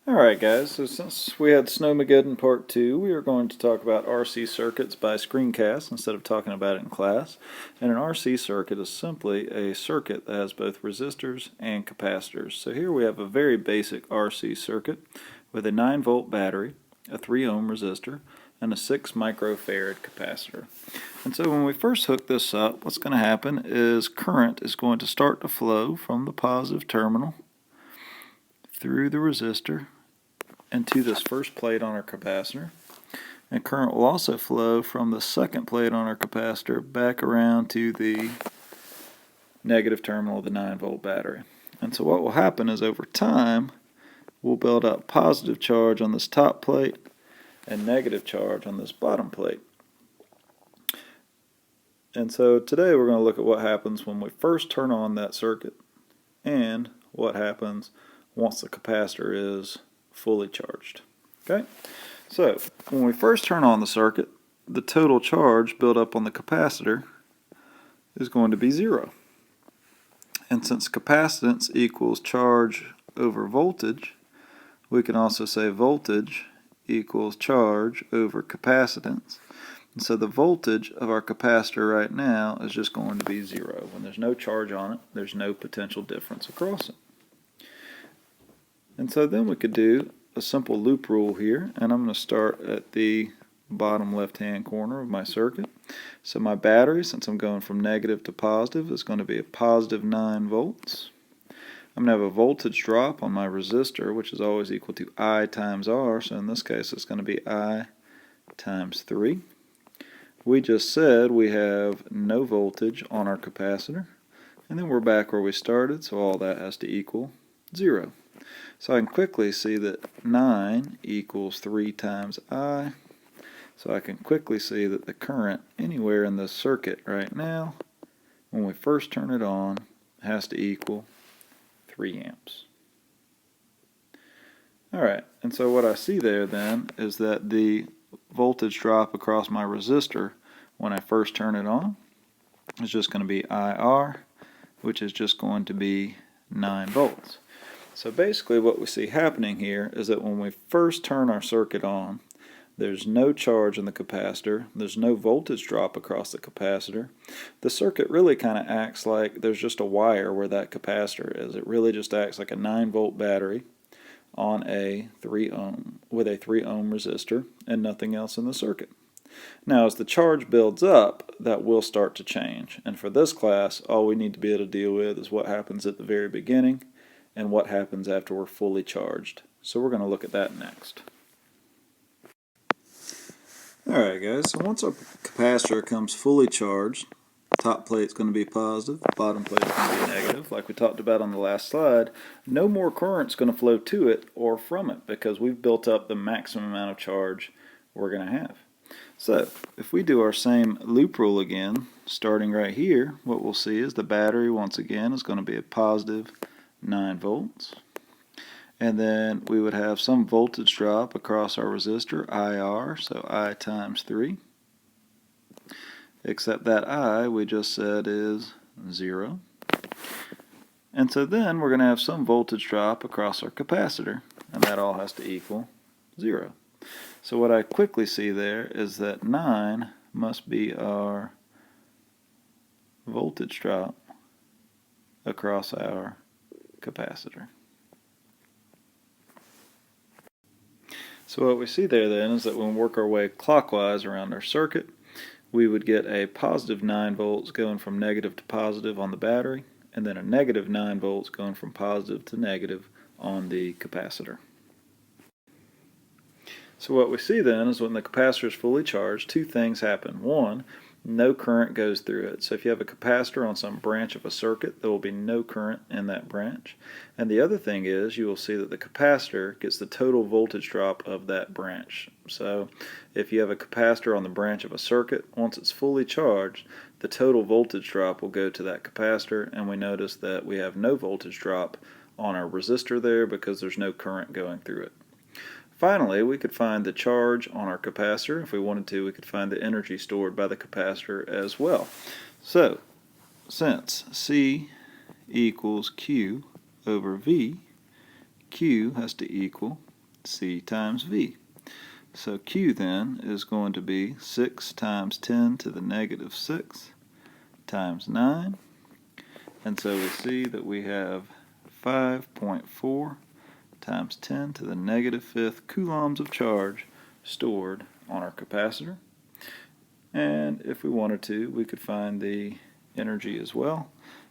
Alright guys, so since we had Snowmageddon Part 2, we are going to talk about RC circuits by screencast instead of talking about it in class. And an RC circuit is simply a circuit that has both resistors and capacitors. So here we have a very basic RC circuit with a 9-volt battery, a 3 ohm resistor, and a 6 microfarad capacitor. And so when we first hook this up, what's going to happen is current is going to start to flow from the positive terminal through the resistor and to this first plate on our capacitor, and current will also flow from the second plate on our capacitor back around to the negative terminal of the 9-volt battery. And so what will happen is over time we'll build up positive charge on this top plate and negative charge on this bottom plate. And so today we're going to look at what happens when we first turn on that circuit and what happens once the capacitor is fully charged. Okay, so when we first turn on the circuit, the total charge built up on the capacitor is going to be 0. And since capacitance equals charge over voltage, we can also say voltage equals charge over capacitance. And so the voltage of our capacitor right now is just going to be 0. When there's no charge on it, there's no potential difference across it. And so then we could do a simple loop rule here, and I'm going to start at the bottom left hand corner of my circuit. So my battery, since I'm going from negative to positive, is going to be a positive 9 volts. I'm going to have a voltage drop on my resistor, which is always equal to I times R, so in this case it's going to be I times 3. We just said we have no voltage on our capacitor, and then we're back where we started, so all that has to equal 0. So I can quickly see that 9 equals 3 times I. So I can quickly see that the current anywhere in this circuit right now, when we first turn it on, has to equal 3 amps. Alright, and so what I see there then is that the voltage drop across my resistor when I first turn it on is just going to be IR, which is just going to be 9 volts. So basically what we see happening here is that when we first turn our circuit on, there's no charge in the capacitor, there's no voltage drop across the capacitor. The circuit really kind of acts like there's just a wire where that capacitor is. It really just acts like a 9-volt battery on a 3 ohm with a 3 ohm resistor and nothing else in the circuit. Now as the charge builds up, that will start to change. And for this class, all we need to be able to deal with is what happens at the very beginning and what happens after we're fully charged. So we're going to look at that next. Alright guys, so once our capacitor comes fully charged, top plate's going to be positive, bottom plate's going to be negative, like we talked about on the last slide. No more current's going to flow to it or from it because we've built up the maximum amount of charge we're going to have. So if we do our same loop rule again, starting right here, what we'll see is the battery once again is going to be a positive 9 volts. And then we would have some voltage drop across our resistor, IR, so I times 3. Except that I, we just said, is 0. And so then we're going to have some voltage drop across our capacitor, and that all has to equal 0. So what I quickly see there is that 9 must be our voltage drop across our capacitor. So what we see there then is that when we work our way clockwise around our circuit, we would get a positive 9 volts going from negative to positive on the battery, and then a negative 9 volts going from positive to negative on the capacitor. So what we see then is when the capacitor is fully charged, two things happen. One, no current goes through it. So if you have a capacitor on some branch of a circuit, there will be no current in that branch. And the other thing is you will see that the capacitor gets the total voltage drop of that branch. So if you have a capacitor on the branch of a circuit, once it's fully charged, the total voltage drop will go to that capacitor, and we notice that we have no voltage drop on our resistor there because there's no current going through it. Finally, we could find the charge on our capacitor. If we wanted to, we could find the energy stored by the capacitor as well. So, since C equals Q over V, Q has to equal C times V. So Q then is going to be 6 times 10 to the negative 6 times 9. And so we see that we have 5.4 times 10 to the negative 5th coulombs of charge stored on our capacitor. And if we wanted to, we could find the energy as well,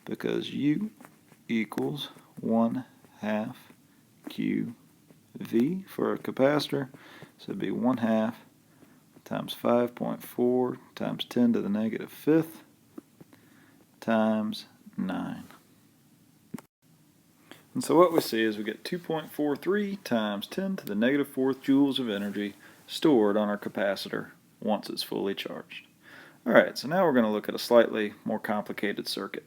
because U equals 1/2 QV for a capacitor. So it'd be 1/2 times 5.4 times 10 to the negative 5th times 9. And so what we see is we get 2.43 times 10 to the negative 4th joules of energy stored on our capacitor once it's fully charged. Alright, so now we're going to look at a slightly more complicated circuit.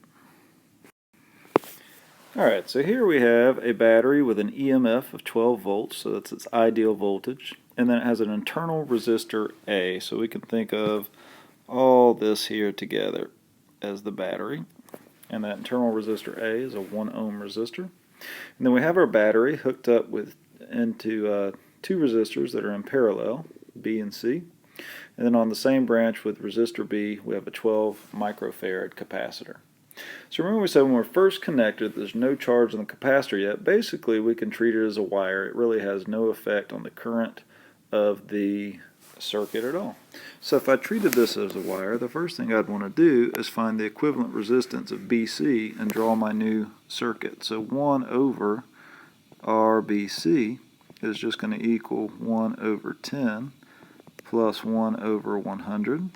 Alright, so here we have a battery with an EMF of 12 volts, so that's its ideal voltage, and then it has an internal resistor A, so we can think of all this here together as the battery, and that internal resistor A is a 1 ohm resistor. And then we have our battery hooked up into two resistors that are in parallel, B and C. And then on the same branch with resistor B, we have a 12 microfarad capacitor. So remember we said when we're first connected, there's no charge on the capacitor yet. Basically, we can treat it as a wire. It really has no effect on the current of the circuit at all. So if I treated this as a wire, the first thing I'd want to do is find the equivalent resistance of BC and draw my new circuit. So 1 over RBC is just going to equal 1 over 10 plus 1 over 100.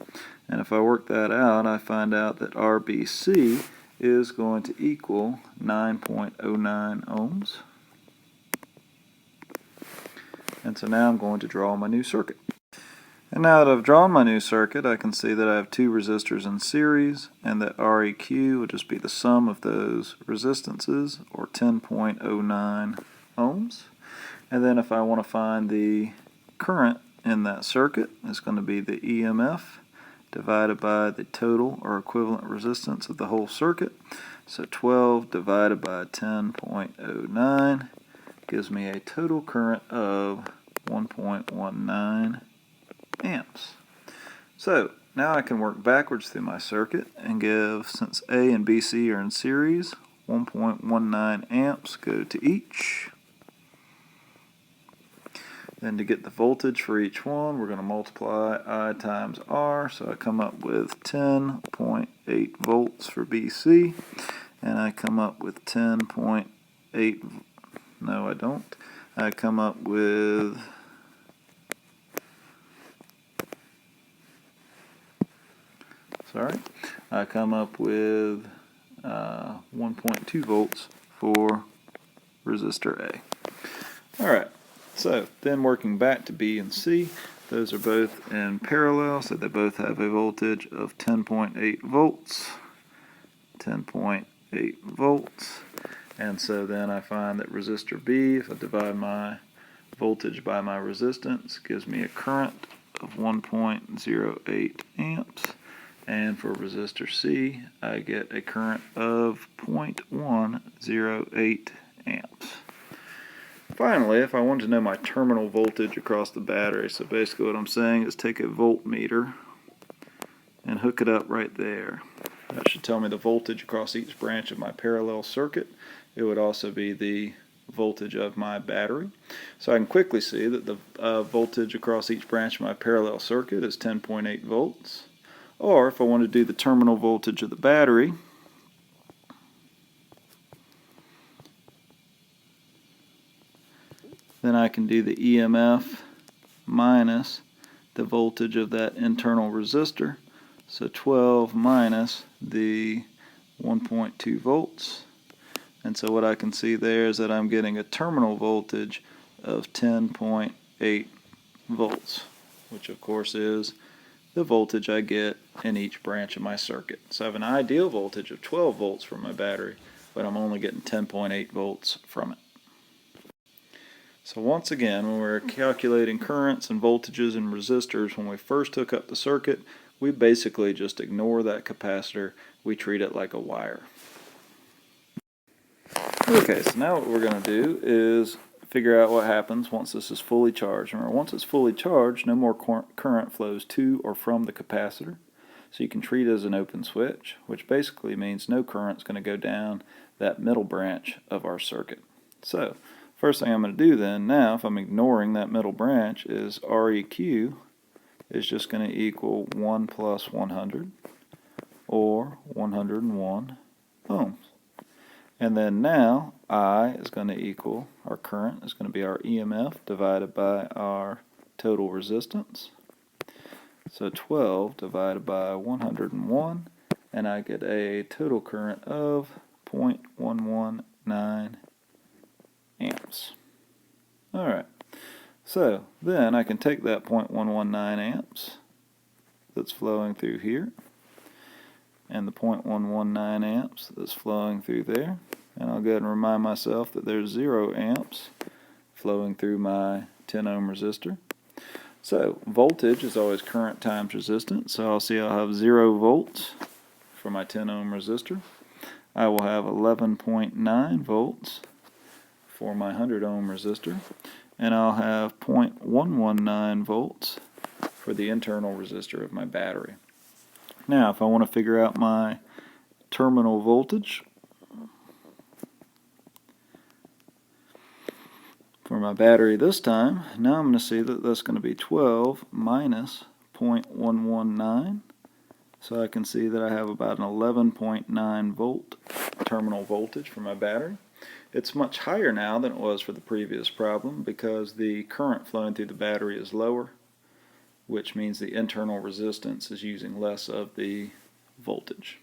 And if I work that out, I find out that RBC is going to equal 9.09 ohms. And so now I'm going to draw my new circuit. And now that I've drawn my new circuit, I can see that I have two resistors in series, and that REQ will just be the sum of those resistances, or 10.09 ohms. And then if I want to find the current in that circuit, it's going to be the EMF divided by the total or equivalent resistance of the whole circuit. So 12 divided by 10.09 gives me a total current of 1.19 amps. So now I can work backwards through my circuit and give, since A and BC are in series, 1.19 amps go to each. Then to get the voltage for each one, we're going to multiply I times R. So I come up with 10.8 volts for BC, and I come up with 10.8, no I don't, I come up with I come up with 1.2 volts for resistor A. Alright, so then working back to B and C, those are both in parallel, so they both have a voltage of 10.8 volts, 10.8 volts, and so then I find that resistor B, if I divide my voltage by my resistance, gives me a current of 1.08 amps. And for resistor C, I get a current of 0.108 amps. Finally, if I want to know my terminal voltage across the battery, so basically what I'm saying is take a voltmeter and hook it up right there. That should tell me the voltage across each branch of my parallel circuit. It would also be the voltage of my battery. So I can quickly see that the voltage across each branch of my parallel circuit is 10.8 volts. Or if I want to do the terminal voltage of the battery, then I can do the EMF minus the voltage of that internal resistor. So 12 minus the 1.2 volts. And so what I can see there is that I'm getting a terminal voltage of 10.8 volts, which of course is the voltage I get in each branch of my circuit. So I have an ideal voltage of 12 volts from my battery, but I'm only getting 10.8 volts from it. So once again, when we're calculating currents and voltages and resistors, when we first hook up the circuit, we basically just ignore that capacitor. We treat it like a wire. Okay, so now what we're going to do is figure out what happens once this is fully charged. Remember, once it's fully charged, no more current flows to or from the capacitor. So you can treat it as an open switch, which basically means no current is going to go down that middle branch of our circuit. So first thing I'm going to do then, now if I'm ignoring that middle branch, is Req is just going to equal 1 plus 100, or 101 ohms. And then now I is going to equal, our current is going to be our EMF divided by our total resistance. So 12 divided by 101, and I get a total current of 0.119 amps. Alright, so then I can take that 0.119 amps that's flowing through here, and the 0.119 amps that's flowing through there, and I'll go ahead and remind myself that there's 0 amps flowing through my 10 ohm resistor. So voltage is always current times resistance, so I'll have 0 volts for my 10 ohm resistor. I will have 11.9 volts for my 100 ohm resistor, and I'll have 0.119 volts for the internal resistor of my battery. Now if I want to figure out my terminal voltage for my battery this time, now I'm going to see that that's going to be 12 minus 0.119. So I can see that I have about an 11.9 volt terminal voltage for my battery. It's much higher now than it was for the previous problem because the current flowing through the battery is lower, which means the internal resistance is using less of the voltage.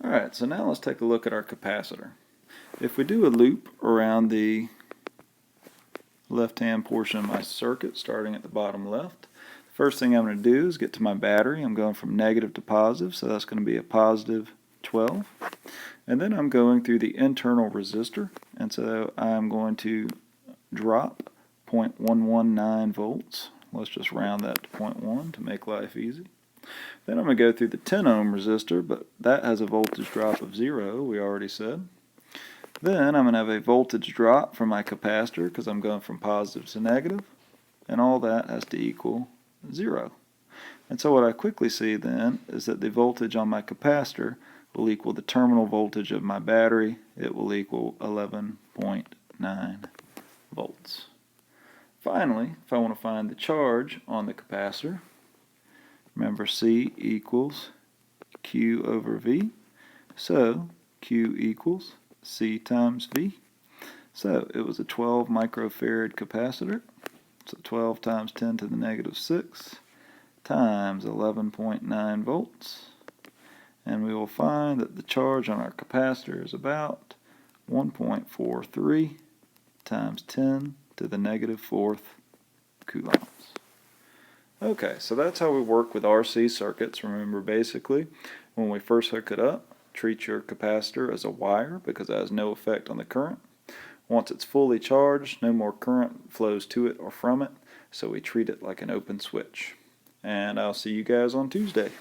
Alright, so now let's take a look at our capacitor. If we do a loop around the left-hand portion of my circuit, starting at the bottom left, the first thing I'm going to do is get to my battery. I'm going from negative to positive, so that's going to be a positive 12. And then I'm going through the internal resistor, and so I'm going to drop 0.119 volts. Let's just round that to 0.1 to make life easy. Then I'm going to go through the 10 ohm resistor, but that has a voltage drop of 0, we already said. Then I'm going to have a voltage drop from my capacitor because I'm going from positive to negative, and all that has to equal 0. And so what I quickly see then is that the voltage on my capacitor will equal the terminal voltage of my battery. It will equal 11.9 volts. Finally, if I want to find the charge on the capacitor, remember C equals Q over V. So Q equals C times V. So it was a 12 microfarad capacitor. So 12 times 10 to the negative 6 times 11.9 volts. And we will find that the charge on our capacitor is about 1.43 times 10 to the negative 4th coulombs. Okay, so that's how we work with RC circuits. Remember, basically, when we first hook it up, treat your capacitor as a wire because it has no effect on the current. Once it's fully charged, no more current flows to it or from it, so we treat it like an open switch. And I'll see you guys on Tuesday.